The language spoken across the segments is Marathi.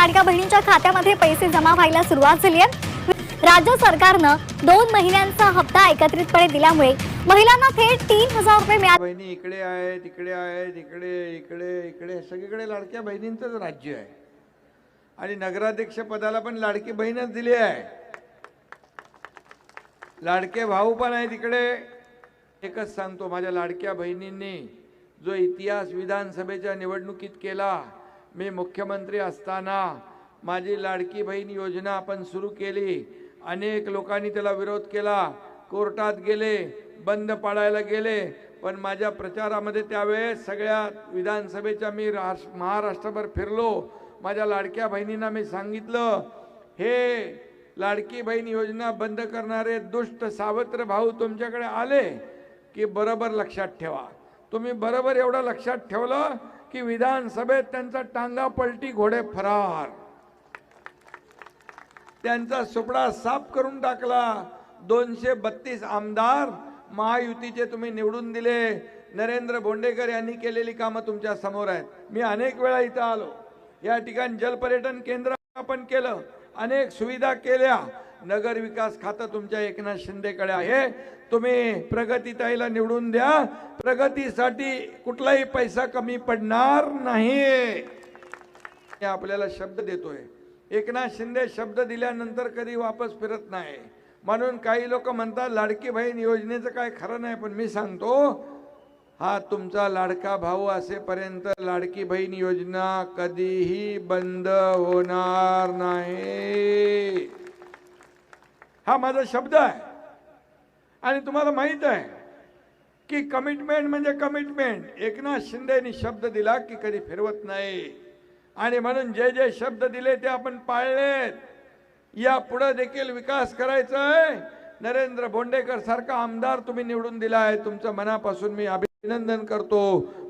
लाडक्या बहिणींच्या खात्यामध्ये पैसे जमा व्हायला सुरुवात झाली आहे। राज्य सरकारनं 2 महिन्यांचा हप्ता एकत्रितपणे दिल्यामुळे महिलांना थेट 3000 रुपये मिळाले। बहिणी इकडे आहेत, इकडे आहेत, इकडे इकडे इकडे सगळीकडे लाडक्या बहिणींचंच राज्य आहे। आणि नगराध्यक्ष पदाला पण लाडकी बहीणच दिली आहे। लाडके भाऊ पण आहेत इकडे। एकच सांगतो, माझ्या लाडक्या बहिणींनी जो इतिहास विधानसभेच्या निवडणुकीत केला, मी मुख्यमंत्री असताना माझी लाडकी बहीण योजना आपण सुरू केली। अनेक लोकांनी त्याला विरोध केला, कोर्टात गेले, बंद पाडायला गेले, पण माझ्या प्रचारामध्ये त्यावेळेस सगळ्या विधानसभेच्या मी महाराष्ट्रभर फिरलो। माझ्या लाडक्या बहिणींना मी सांगितलं, हे लाडकी बहीण योजना बंद करणारे दुष्ट सावत्र भाऊ तुमच्याकडे आले की बरोबर लक्षात ठेवा। तुम्ही बरोबर एवढं लक्षात ठेवलं की विधानसभेत त्यांचा टांगा पलटी घोडे फरार, त्यांचा सुपडा साफ करून टाकला। 232 आमदार महायुतीचे तुम्ही निवडून दिले। नरेंद्र बोंडेकर यांनी केलेली कामं तुमच्या समोर आहेत। मी अनेक वेळा इथं आलो, या ठिकाणी जलपर्यटन केंद्र आपण केलं, अनेक सुविधा केल्या। नगर विकास खातं तुमच्या एकनाथ शिंदेकडे आहे। तुम्ही प्रगतीताईला निवडून द्या, प्रगतीसाठी कुठलाही पैसा कमी पडणार नाही। आपल्याला शब्द देतोय, एकनाथ शिंदे शब्द दिल्यानंतर कधी वापस फिरत नाही। म्हणून काही लोक म्हणतात लाडकी बहीण योजनेचं काय खरं नाही, पण मी सांगतो, हा तुमचा लाडका भाऊ असेपर्यंत लाडकी बहीण योजना कधीही बंद होणार नाही। हा माझा शब्द आहे। आणि तुम्हाला माहित आहे की कमिटमेंट म्हणजे कमिटमेंट। एकनाथ शिंदेनी शब्द दिला की कधी फिरवत नाही। आणि म्हणून जे जे शब्द दिले ते आपण पाळलेत। या पुढे देखील विकास करायचा आहे। नरेंद्र बोंडेकर सारखा आमदार तुम्ही निवडून दिला आहे, तुमचं मनापासून मी अभिनंदन करतो,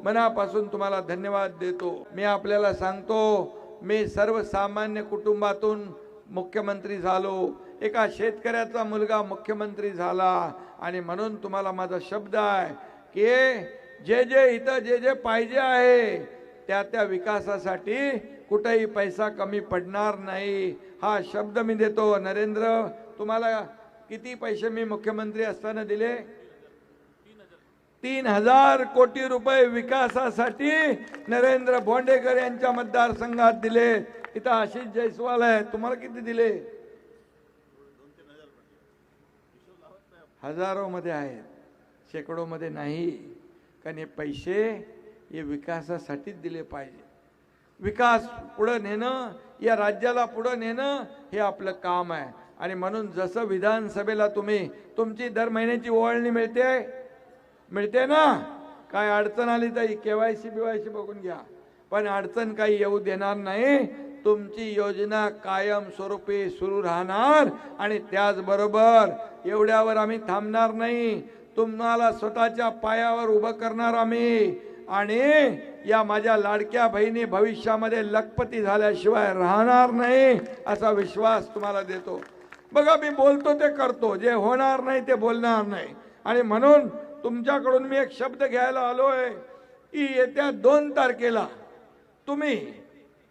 मनापासून तुम्हाला धन्यवाद देतो। मी आपल्याला सांगतो, मी सर्वसामान्य कुटुंबातून मुख्यमंत्री झालो, एका शेतकऱ्याचा मुलगा मुख्यमंत्री झाला। आणि म्हणून तुम्हाला माझा शब्द आहे की जे जे इथं जे जे पाहिजे आहे त्या त्या विकासासाठी कुठेही पैसा कमी पडणार नाही, हा शब्द मी देतो। नरेंद्र, तुम्हाला किती पैसे मी मुख्यमंत्री असताना दिले? 3000 कोटी रुपये विकासासाठी नरेंद्र बोंडेकर यांच्या मतदारसंघात दिले। इथं आशिष जयस्वाल आहे, तुम्हाला किती दिले? हजारो मध्ये आहेत, शेकडो मध्ये नाही। कारण हे पैसे हे विकासासाठीच दिले पाहिजे। विकास पुढे नेणं, या राज्याला पुढे नेणं हे आपलं काम आहे। आणि म्हणून जसं विधानसभेला तुम्ही तुमची दर महिन्याची ओवाळणी मिळते ना, काय अडचण आली तर केवायसी बीवायसी बघून घ्या, पण अडचण काही येऊ देणार नाही। तुमची योजना कायम स्वरूपी सुरू राहणार। आणि त्याचबरोबर एवढ्यावर आम्ही थांबणार नाही, तुम्हाला स्वतःच्या पायावर उभं करणार आम्ही। आणि या माझ्या लाडक्या बहिणी भविष्यामध्ये लखपती झाल्याशिवाय राहणार नाही, असा विश्वास तुम्हाला देतो। बघा, मी बोलतो ते करतो, जे होणार नाही ते बोलणार नाही। आणि म्हणून तुमच्याकडून मी एक शब्द घ्यायला आलोय की येत्या 2 तारखेला तुम्ही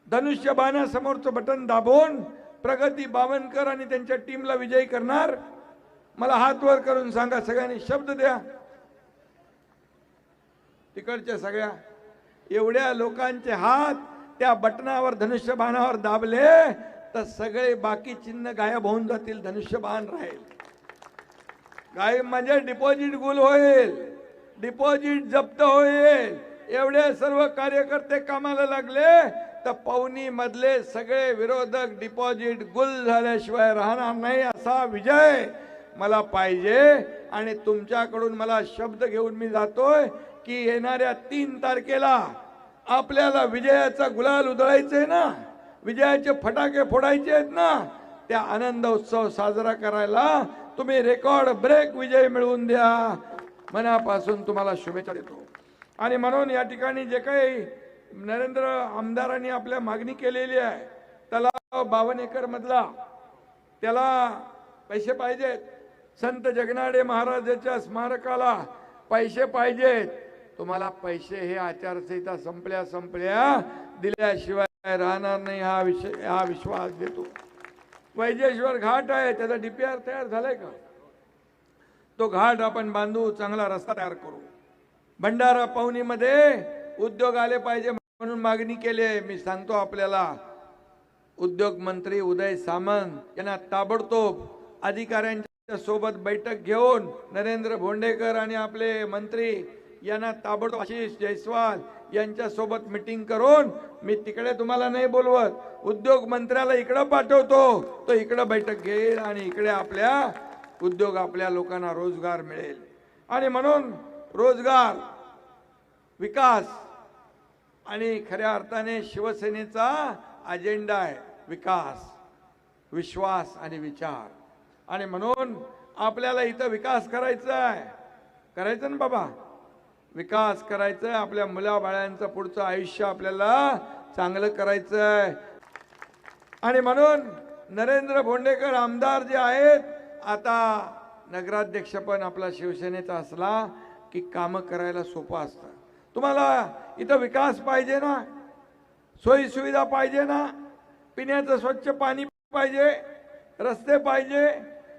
धनुष्यबाणासमोरचं बटन दाबून प्रगती बावनकर आणि त्यांच्या टीमला विजयी करणार। मला हात वर करून सांगा, सगळ्यांनी शब्द द्या। तिकडच्या सगळ्या एवढ्या लोकांचे हात त्या बटनावर धनुष्यबाणावर दाबले तर सगळे बाकी चिन्ह गायब होऊन जातील, धनुष्यबाण राहील। गायब म्हणजे डिपॉझिट गुल होईल, डिपॉझिट जप्त होईल। एवढे सर्व कार्यकर्ते कामाला लागले तर पवनी मधले सगळे विरोधक डिपॉझिट गुल झाल्याशिवाय राहणार नाही, असा विजय मला पाहिजे। आणि तुमच्याकडून मला शब्द घेऊन मी जातोय की येणाऱ्या 3 तारखेला आपल्याला विजयाचा गुलाल उधळायचे ना, विजयाचे फटाके फोडायचे आहेत ना, त्या आनंद उत्सव साजरा करायला तुम्ही रेकॉर्ड ब्रेक विजय मिळवून द्या। मनापासून तुम्हाला शुभेच्छा देतो। आणि म्हणून या ठिकाणी जे काही नरेंद्र आमदारांनी आपल्या मागणी केलेली आहे, तलाव 52 एकर मधला, त्याला पैसे पाहिजेत। संत जगनाडे महाराजांच्या स्मारकाला पैसे पाहिजेत। तुम्हाला पैसे हे आचारसंहिता संपल्या दिल्याशिवाय राहणार नाही हा विश्वास देतो. वैजेश्वर घाट आहे, त्याचा DPR तयार झालाय का? तो घाट आपण बांधू, चांगला रस्ता तयार करू. भंडारा पवनीमध्ये उद्योग आले पाहिजे म्हणून मागणी केली आहे. मी सांगतो आपल्याला, उद्योग मंत्री उदय सामंत यांना ताबडतोब अधिकाऱ्यांच्या सोबत बैठक घेऊन नरेंद्र भोंडेकर आणि आपले मंत्री यांना ताबडतोब आशिष जयस्वाल यांच्या सोबत मीटिंग करून, मी तिकडे तुम्हाला नाही बोलवत, उद्योग मंत्र्याला इकडे पाठवतो, तो इकडे बैठक घेईल आणि इकडे आपल्या उद्योग, आपल्या लोकांना रोजगार मिळेल. आणि म्हणून रोजगार, विकास आणि खऱ्या अर्थाने शिवसेनेचा अजेंडा आहे विकास, विश्वास आणि विचार. आणि म्हणून आपल्याला इथं विकास करायचा आहे. करायचं ना बाबा, विकास करायचा आहे. आपल्या मुलाबाळांचं पुढचं आयुष्य आपल्याला चांगलं करायचं आहे. आणि म्हणून नरेंद्र भोंडेकर आमदार जे आहेत, आता नगराध्यक्ष पण आपला शिवसेनेचा असला की कामं करायला सोपं असतं. तुम्हाला इथं विकास पाहिजे ना, सोयी सुविधा पाहिजे ना, पिण्याचं स्वच्छ पाणी पाहिजे, रस्ते पाहिजे,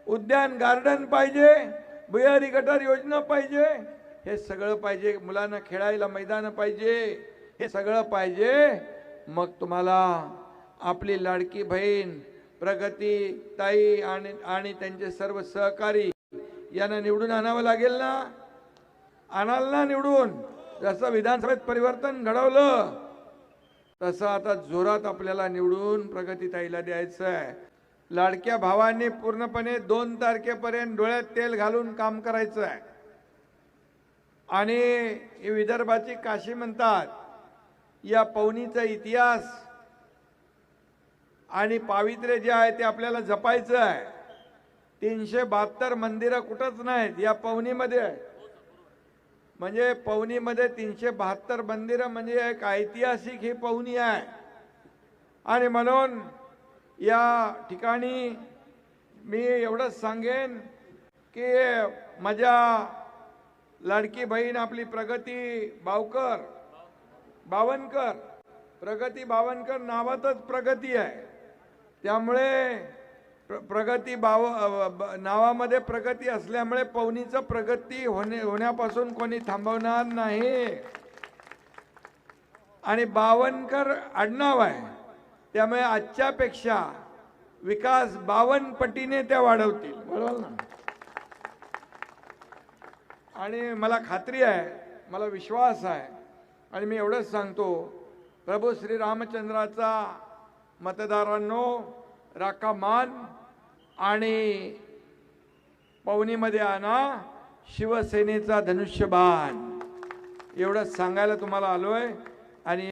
उद्यान गार्डन पाहिजे, भुयारी गटार योजना पाहिजे, हे सगळं पाहिजे. मुलांना खेळायला मैदान पाहिजे, हे सगळं पाहिजे. मग तुम्हाला आपली लाडकी बहीण प्रगती ताई आणि त्यांचे सर्व सहकारी यांना निवडून आणावं लागेल ना. आणाल ना निवडून. जसं विधानसभेत परिवर्तन घडवलं तसं आता जोरात आपल्याला निवडून प्रगतीताईला द्यायचं आहे. लाडक्या भावांनी पूर्णपणे 2 तारखेपर्यंत डोळ्यात तेल घालून काम करायचं आहे. आणि ही विदर्भाची काशी म्हणतात. या पवनीचा इतिहास आणि पावित्र्य जे आहे ते आपल्याला जपायचं आहे. 372 मंदिरं कुठंच नाहीत, या पवनीमध्ये आहे. म्हणजे पवनीमध्ये 372 मंदिरं, म्हणजे एक ऐतिहासिक ही पवनी आहे. आणि म्हणून या ठिकाणी मी एवढंच सांगेन की माझ्या लाडकी बहीण आपली प्रगती बावनकर, प्रगती बावनकर नावातच प्रगती आहे, त्यामुळे प्रगती नावामध्ये प्रगती असल्यामुळे पवनीचं प्रगती होण्यापासून कोणी थांबवणार नाही. आणि बावनकर आडनाव आहे, त्यामुळे आजच्या पेक्षा विकास 52 पटीने त्या वाढवतील. बरोबर ना. आणि मला खात्री आहे, मला विश्वास आहे, आणि मी एवढंच सांगतो, प्रभू श्री रामचंद्राचा मतदारांनो राखा मान आणि पवनीमध्ये आणा शिवसेनेचा धनुष्यबाण. एवढंच सांगायला तुम्हाला आलोय. आणि